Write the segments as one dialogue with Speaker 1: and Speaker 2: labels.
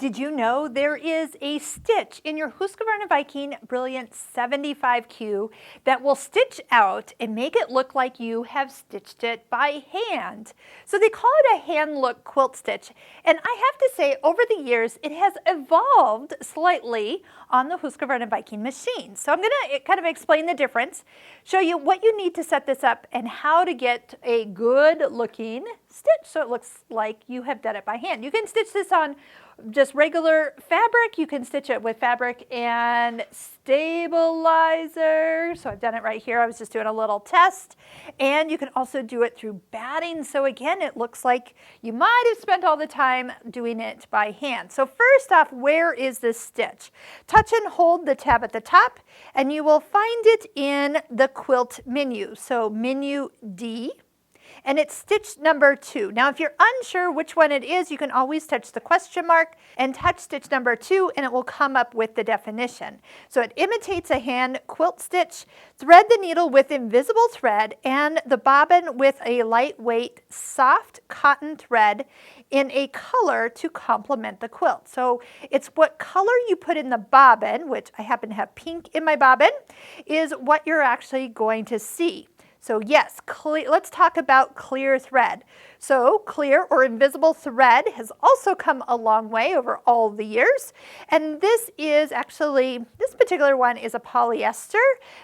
Speaker 1: Did you know there is a stitch in your Husqvarna Viking Brilliance 75Q that will stitch out and make it look like you have stitched it by hand? So they call it a hand look quilt stitch, and I have to say over the years it has evolved slightly on the Husqvarna Viking machine. So I'm going to kind of explain the difference, show you what you need to set this up and how to get a good looking stitch so it looks like you have done it by hand. You can stitch this on just regular fabric. You can stitch it with fabric and stabilizer. So I've done it right here. I was just doing a little test. And you can also do it through batting. So again, it looks like you might have spent all the time doing it by hand. So first off, where is this stitch? Touch and hold the tab at the top and you will find it in the quilt menu. So menu D. And it's stitch number 2. Now, if you're unsure which one it is, you can always touch the question mark and touch stitch number 2, and it will come up with the definition. So it imitates a hand quilt stitch. Thread the needle with invisible thread and the bobbin with a lightweight, soft cotton thread in a color to complement the quilt. So it's what color you put in the bobbin, which I happen to have pink in my bobbin, is what you're actually going to see. So yes, let's talk about clear thread. So clear or invisible thread has also come a long way over all the years. And this is actually, this particular one is a polyester,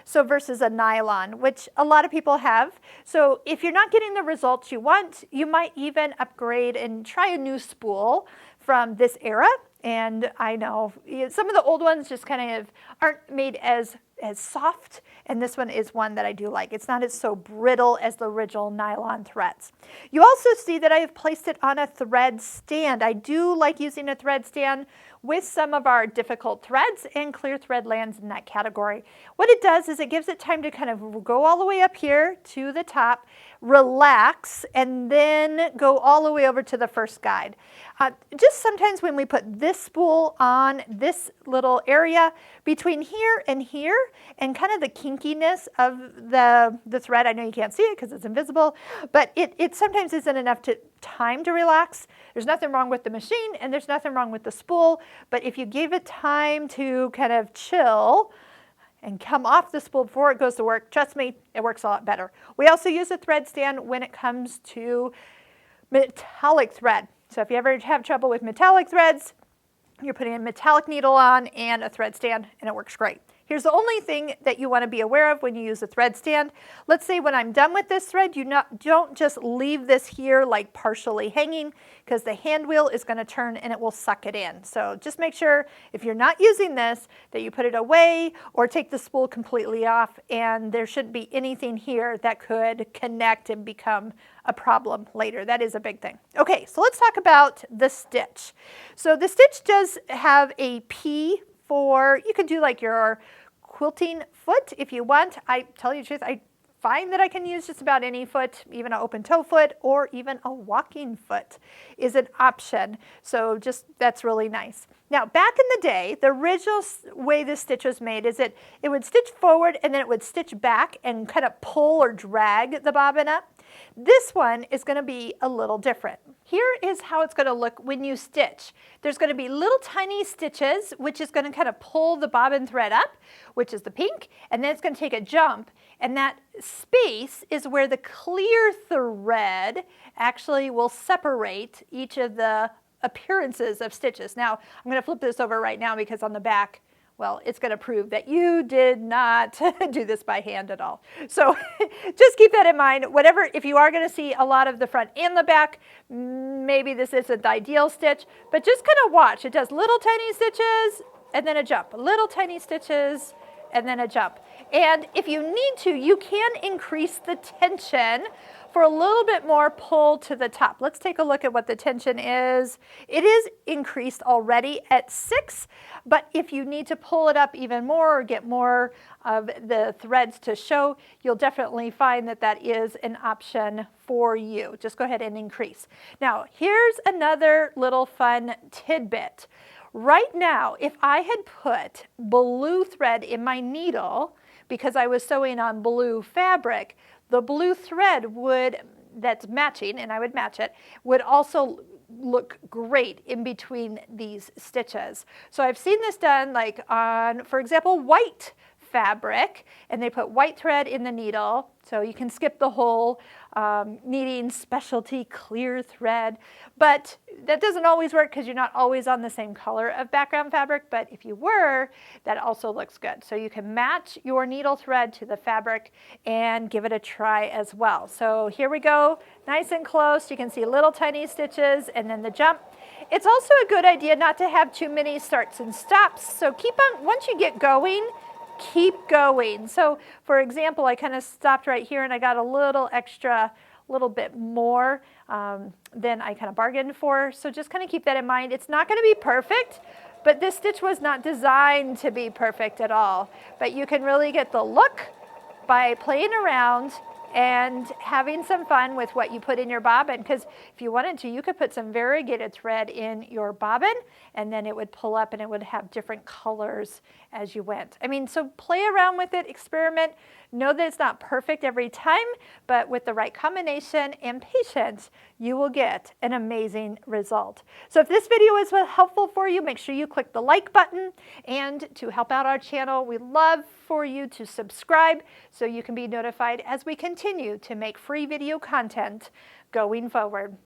Speaker 1: so versus a nylon, which a lot of people have. So if you're not getting the results you want, you might even upgrade and try a new spool from this era. And I know some of the old ones just kind of aren't made as soft, and this one is one that I do like. It's not as so brittle as the original nylon threads. You also see that I have placed it on a thread stand. I do like using a thread stand with some of our difficult threads, and clear thread lands in that category. What it does is it gives it time to kind of go all the way up here to the top, relax, and then go all the way over to the first guide. Just sometimes when we put this spool on this little area between here and kind of the kinkiness of the thread, I know you can't see it because it's invisible, but it sometimes isn't enough time to relax. There's nothing wrong with the machine and there's nothing wrong with the spool, but if you give it time to kind of chill and come off the spool before it goes to work, trust me, it works a lot better. We also use a thread stand when it comes to metallic thread. So if you ever have trouble with metallic threads, you're putting a metallic needle on and a thread stand, and it works great. Here's the only thing that you want to be aware of when you use a thread stand. Let's say when I'm done with this thread, don't just leave this here like partially hanging, because the hand wheel is going to turn and it will suck it in. So just make sure if you're not using this that you put it away or take the spool completely off, and there shouldn't be anything here that could connect and become a problem later. That is a big thing. Okay, so let's talk about the stitch. So the stitch does have a P for, you can do like your quilting foot if you want. I tell you the truth, I find that I can use just about any foot, even an open toe foot or even a walking foot is an option. So just, that's really nice. Now, back in the day, the original way this stitch was made is it would stitch forward and then it would stitch back and kind of pull or drag the bobbin up. This one is going to be a little different. Here is how it's going to look when you stitch. There's going to be little tiny stitches, which is going to kind of pull the bobbin thread up, which is the pink, and then it's going to take a jump, and that space is where the clear thread actually will separate each of the appearances of stitches. Now, I'm going to flip this over right now because on the back, well, it's going to prove that you did not do this by hand at all. So just keep that in mind. If you are going to see a lot of the front and the back, maybe this isn't the ideal stitch, but just kind of watch. It does little tiny stitches and then a jump, little tiny stitches and then a jump. And if you need to, you can increase the tension for a little bit more pull to the top. Let's take a look at what the tension is. It is increased already at 6, but if you need to pull it up even more or get more of the threads to show, you'll definitely find that that is an option for you. Just go ahead and increase. Now, here's another little fun tidbit. Right now, if I had put blue thread in my needle because I was sewing on blue fabric, the blue thread that's matching, and I would match it, would also look great in between these stitches. So I've seen this done like on, for example, white fabric, and they put white thread in the needle, so you can skip the whole needing specialty clear thread, but that doesn't always work because you're not always on the same color of background fabric, but if you were, that also looks good. So you can match your needle thread to the fabric and give it a try as well. So here we go, nice and close. You can see little tiny stitches and then the jump. It's also a good idea not to have too many starts and stops, so keep on, once you get going, keep going. So for example, I kind of stopped right here and I got a little extra, little bit more than I kind of bargained for. So just kind of keep that in mind. It's not going to be perfect, but this stitch was not designed to be perfect at all. But you can really get the look by playing around and having some fun with what you put in your bobbin, because if you wanted to, you could put some variegated thread in your bobbin and then it would pull up and it would have different colors as you went. I mean, so play around with it, experiment. Know that it's not perfect every time, but with the right combination and patience, you will get an amazing result. So if this video was helpful for you, make sure you click the like button, and to help out our channel, we love for you to subscribe so you can be notified as we continue to make free video content going forward.